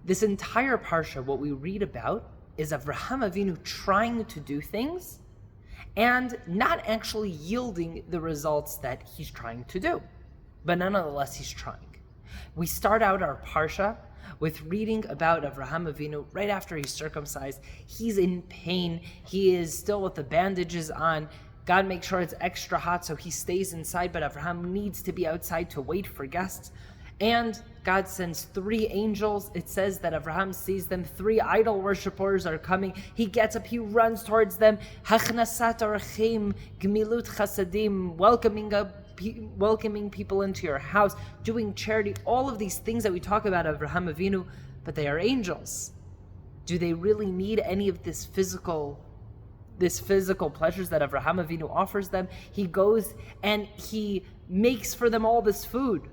This entire parsha, what we read about is Avraham Avinu trying to do things and not actually yielding the results that he's trying to do. But nonetheless, he's trying. We start out our parsha with reading about Avraham Avinu right after he's circumcised. He's in pain. He is still with the bandages on. God makes sure it's extra hot, so he stays inside, but Avraham needs to be outside to wait for guests. And God sends 3 angels. It says that Avraham sees them. 3 idol worshippers are coming. He gets up, he runs towards them. Hachnasat orchim, gmilut chasadim, welcoming people into your house, doing charity, all of these things that we talk about Avraham Avinu, but they are angels. Do they really need any of this physical pleasures that Avraham Avinu offers them? He goes and he makes for them all this food.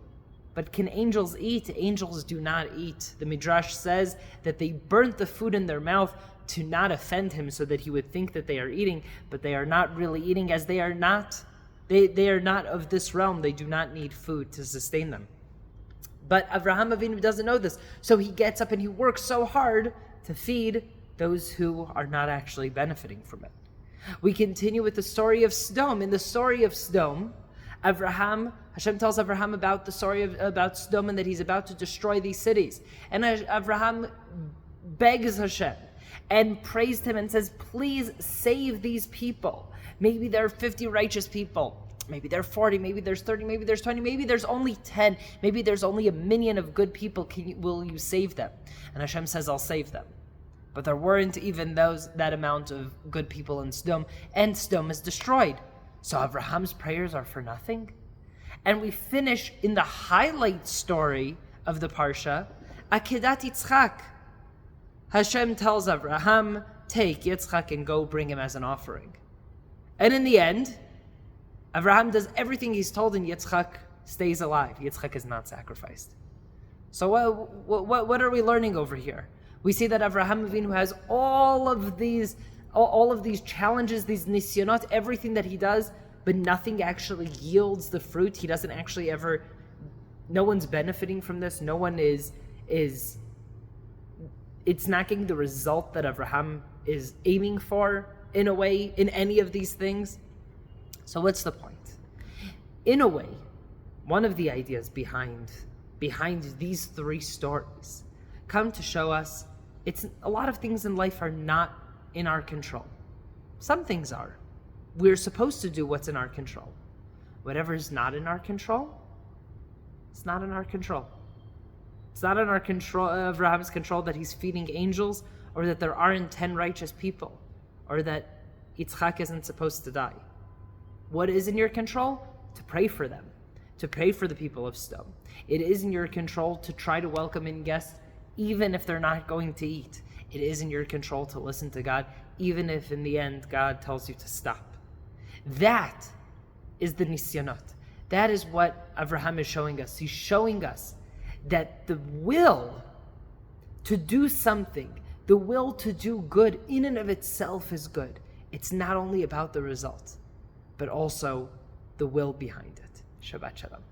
But can angels eat? Angels do not eat. The Midrash says that they burnt the food in their mouth to not offend him, so that he would think that they are eating, but they are not really eating, as they are not of this realm. They do not need food to sustain them. But Avraham Avinu doesn't know this, so he gets up and he works so hard to feed those who are not actually benefiting from it. We continue with the story of Sodom. In the story of Sodom, Hashem tells Avraham about the story about Sodom and that he's about to destroy these cities. And Avraham begs Hashem and prays him and says, please save these people. Maybe there are 50 righteous people. Maybe there are 40, maybe there's 30, maybe there's 20, maybe there's only 10, maybe there's only a minion of good people. Will you save them? And Hashem says, I'll save them. But there weren't even that amount of good people in Sodom, and Sodom is destroyed. So Avraham's prayers are for nothing? And we finish in the highlight story of the Parsha, Akedat Yitzchak. Hashem tells Avraham, take Yitzchak and go bring him as an offering. And in the end, Avraham does everything he's told and Yitzchak stays alive. Yitzchak is not sacrificed. So what are we learning over here? We see that Avraham Avinu has all of these challenges, these nisyonot, everything that he does, but nothing actually yields the fruit. He doesn't actually no one's benefiting from this. No one it's not getting the result that Avraham is aiming for in a way, in any of these things. So what's the point? In a way, one of the ideas behind these 3 stories come to show us a lot of things in life are not in our control. Some things are. We're supposed to do what's in our control. Whatever is not in our control, it's not in our control. It's not in our control, Abraham's control, that he's feeding angels, or that there aren't 10 righteous people, or that Yitzchak isn't supposed to die. What is in your control? To pray for them, to pray for the people of Sodom. It is in your control to try to welcome in guests, even if they're not going to eat. It is in your control to listen to God, even if in the end God tells you to stop. That is the nisyonot. That is what Avraham is showing us. He's showing us that the will to do something, the will to do good in and of itself is good. It's not only about the result, but also the will behind it. Shabbat Shalom.